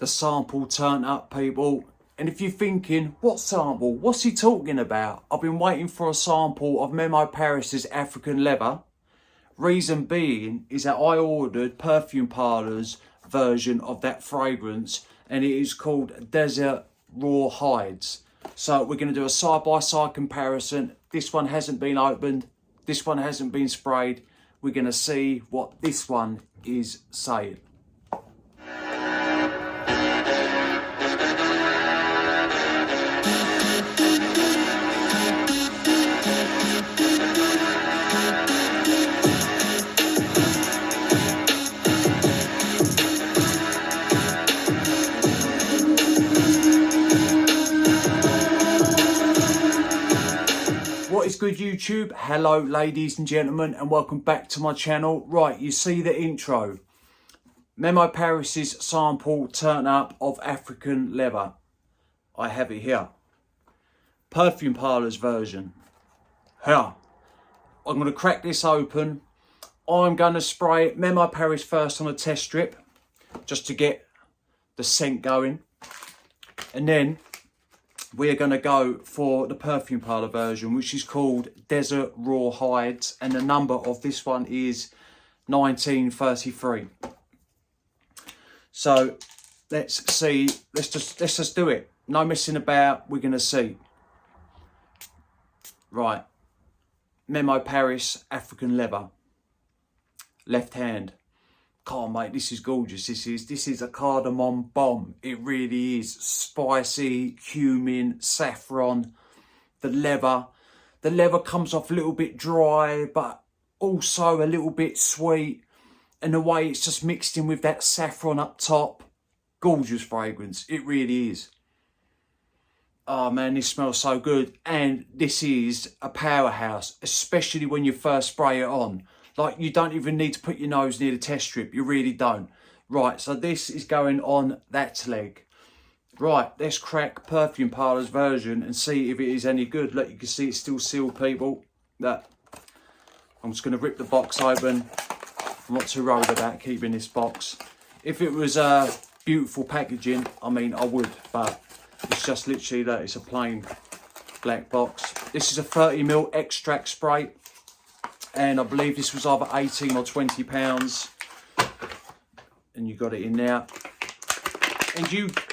the sample turned up, people. And if you're thinking, what sample? What's he talking about? I've been waiting for a sample of Memo Paris's African Leather. Reason being is that I ordered Perfume Parlour's version of that fragrance, and it is called Desert Rawhides. So we're going to do a side-by-side comparison. This one hasn't been opened. This one hasn't been sprayed. We're going to see what this one is saying. What is good, YouTube? Hello ladies and gentlemen, and welcome back to my channel. Right, you see the intro. Memo Paris's sample turn up of African Leather. I have it here. Perfume Parlour's version. Here. I'm going to crack this open. I'm going to spray Memo Paris first on a test strip, just to get the scent going. And then we're going to go for the Perfume Parlour version, which is called Desert Rawhides, and the number of this one is 1933. So let's see. Let's just do it. No messing about. We're going to see. Right. Memo Paris African Leather. Left hand. God, mate, this is gorgeous. This is a cardamom bomb. It really is. Spicy, cumin, saffron. The leather comes off a little bit dry, but also a little bit sweet. And the way it's just mixed in with that saffron up top. Gorgeous fragrance. It really is. Oh man, this smells so good. And this is a powerhouse, especially when you first spray it on. Like, you don't even need to put your nose near the test strip. You really don't. Right, so this is going on that leg. Right, let's crack Perfume Parlour's version and see if it is any good. Look, you can see it's still sealed, people. Look, I'm just going to rip the box open. I'm not too worried about keeping this box. If it was beautiful packaging, I mean, I would. But it's just literally that. It's a plain black box. This is a 30ml extract spray. And I believe this was either 18 or 20 pounds. And you got it in there. And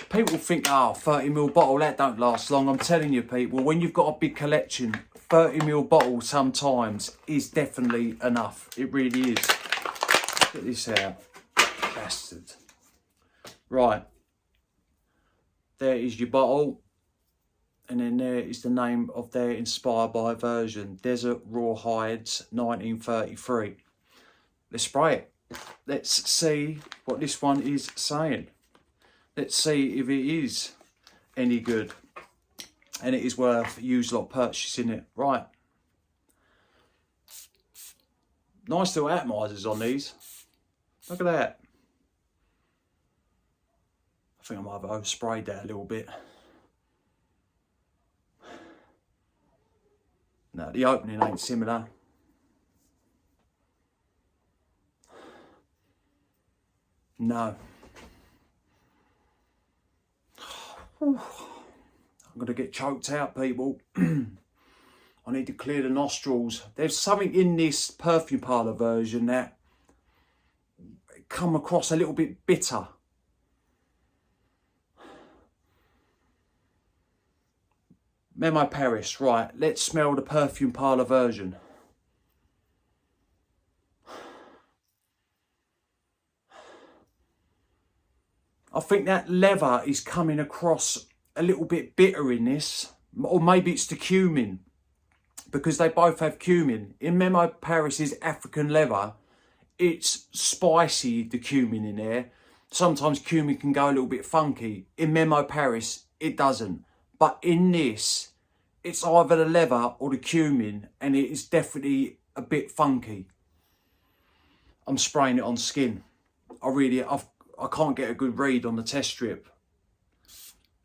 people think, oh, 30ml bottle, that don't last long. I'm telling you, people, when you've got a big collection, 30ml bottle sometimes is definitely enough. It really is. Get this out. Bastard. Right. There is your bottle. And then there is the name of their inspired by version, Desert Rawhides 1933. Let's spray it. Let's see what this one is saying. Let's see if it is any good. And it is worth use lot purchasing it. Right. Nice little atomizers on these. Look at that. I think I might have oversprayed that a little bit. No, the opening ain't similar. No. I'm going to get choked out, people. I need to clear the nostrils. There's something in this Perfume Parlour version that come across a little bit bitter. Memo Paris, right, let's smell the Perfume Parlour version. I think that leather is coming across a little bit bitter in this, or maybe it's the cumin, because they both have cumin. In Memo Paris's African Leather, it's spicy, the cumin in there. Sometimes cumin can go a little bit funky. In Memo Paris, it doesn't. But in this, it's either the leather or the cumin, and it is definitely a bit funky. I'm spraying it on skin. I can't get a good read on the test strip.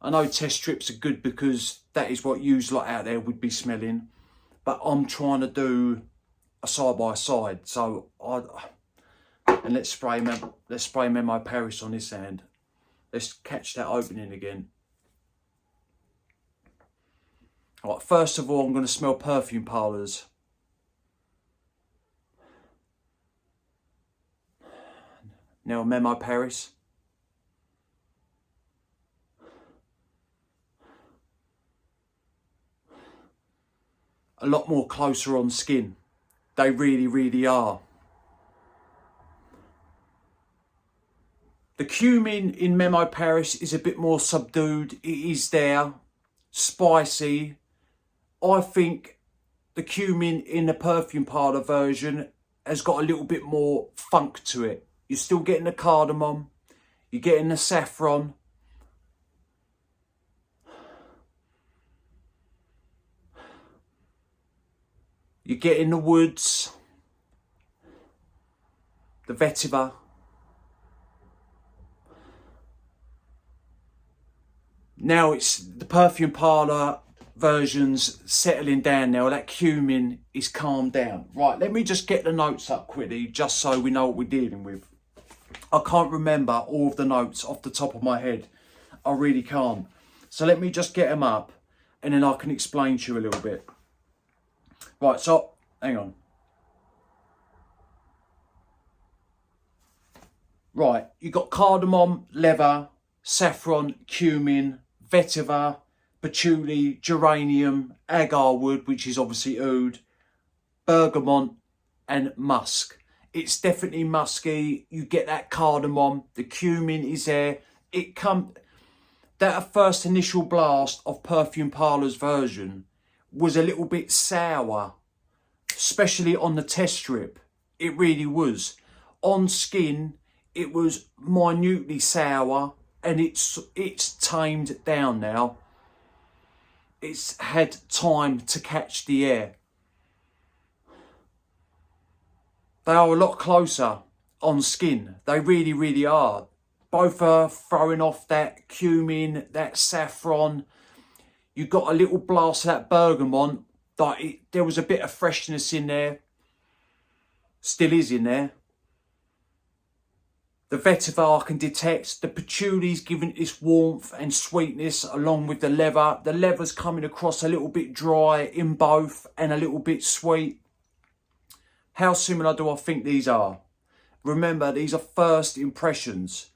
I know test strips are good because that is what you lot out there would be smelling, but I'm trying to do a side by side. So let's spray Memo Paris on this hand. Let's catch that opening again. Right, first of all, I'm going to smell perfume parlours. Now Memo Paris. A lot more closer on skin. They really, really are. The cumin in Memo Paris is a bit more subdued. It is there, spicy. I think the cumin in the perfume parlour version has got a little bit more funk to it. You're still getting the cardamom, you're getting the saffron. You're getting the woods, the vetiver. Now it's the perfume parlour versions settling down now. That cumin is calmed down. Right, let me just get the notes up quickly, just so we know what we're dealing with. I can't remember all of the notes off the top of my head. I really can't. So let me just get them up and then I can explain to you a little bit. Right, so, hang on. Right, you've got cardamom, leather, saffron, cumin, vetiver, patchouli, geranium, agar wood, which is obviously oud, bergamot and musk. It's definitely musky. You get that cardamom, the cumin is there. That first initial blast of Perfume Parlour's version was a little bit sour, especially on the test strip. It really was. On skin, it was minutely sour, and it's tamed down now. It's had time to catch the air. They are a lot closer on skin. They really, really are. Both are throwing off that cumin, that saffron. You got a little blast of that bergamot. There was a bit of freshness in there. Still is in there. The vetiver I can detect. The patchouli's giving its warmth and sweetness along with the leather. The leather's coming across a little bit dry in both and a little bit sweet. How similar do I think these are? Remember, these are first impressions.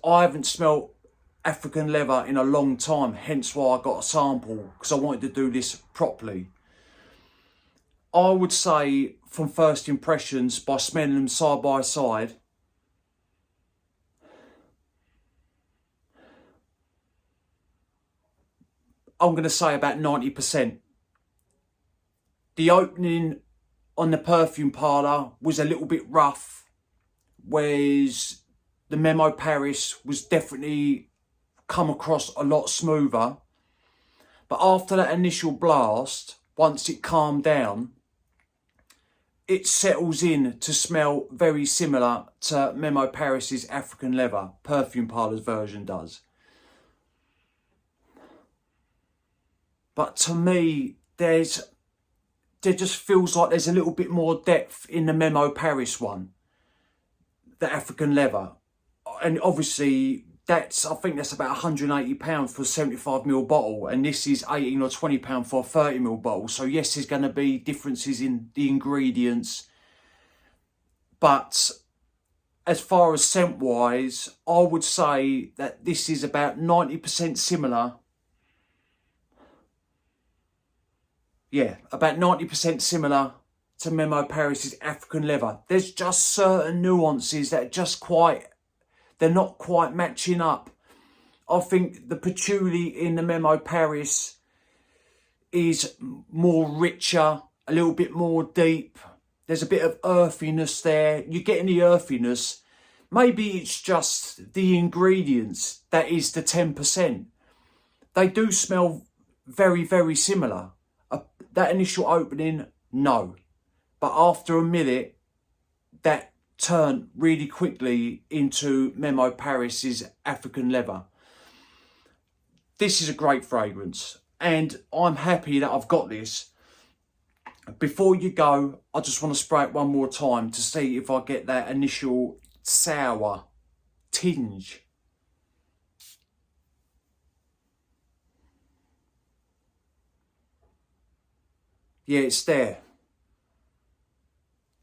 I haven't smelt African leather in a long time, hence why I got a sample, because I wanted to do this properly. I would say from first impressions, by smelling them side by side, I'm going to say about 90%. The opening on the Perfume Parlour was a little bit rough, whereas the Memo Paris was definitely come across a lot smoother. But after that initial blast, once it calmed down, it settles in to smell very similar to Memo Paris's African Leather. Perfume Parlour's version does. But to me, there just feels like there's a little bit more depth in the Memo Paris one, the African Leather. And obviously, I think that's about £180 for a 75ml bottle, and this is £18 or £20 for a 30ml bottle. So yes, there's going to be differences in the ingredients, but as far as scent wise, I would say that this is about 90% similar. Yeah, about 90% similar to Memo Paris's African Leather. There's just certain nuances that they're not quite matching up. I think the patchouli in the Memo Paris is more richer, a little bit more deep. There's a bit of earthiness there. You're getting the earthiness. Maybe it's just the ingredients that is the 10%. They do smell very, very similar. That initial opening, no. But after a minute, that turned really quickly into Memo Paris's African Leather. This is a great fragrance, and I'm happy that I've got this. Before you go, I just want to spray it one more time to see if I get that initial sour tinge. Yeah, it's there.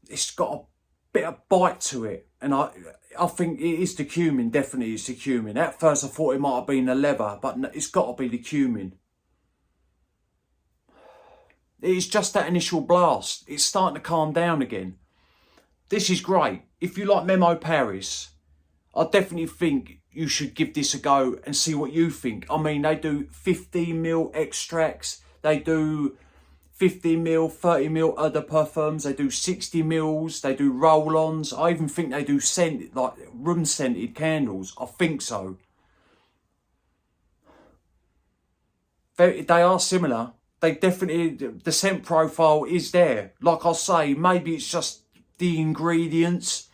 It's got a bit of bite to it. And I think it is the cumin, definitely it's the cumin. At first I thought it might have been the leather, but it's got to be the cumin. It's just that initial blast. It's starting to calm down again. This is great. If you like Memo Paris, I definitely think you should give this a go and see what you think. I mean, they do 15ml extracts. They do 50ml, 30ml other perfumes. They do 60mls. They do roll-ons. I even think they do scent, like room-scented candles. I think so. They are similar. They definitely, the scent profile is there. Like I say, maybe it's just the ingredients.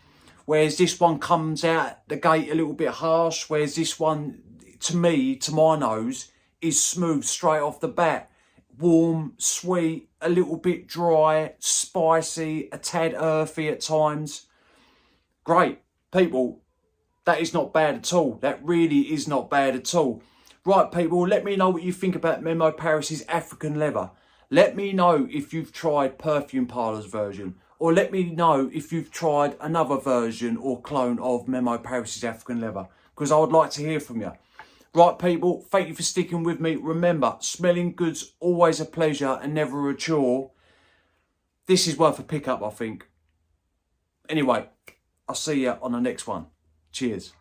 Whereas this one comes out the gate a little bit harsh. Whereas this one, to me, to my nose, is smooth straight off the bat. Warm, sweet, a little bit dry, spicy, a tad earthy at times. Great. People, that is not bad at all. That really is not bad at all. Right, people, let me know what you think about Memo Paris's African leather. Let me know if you've tried Perfume Parlour's version. Or let me know if you've tried another version or clone of Memo Paris's African leather. Because I would like to hear from you. Right, people, thank you for sticking with me. Remember, smelling good's always a pleasure and never a chore. This is worth a pick up, I think. Anyway, I'll see you on the next one. Cheers.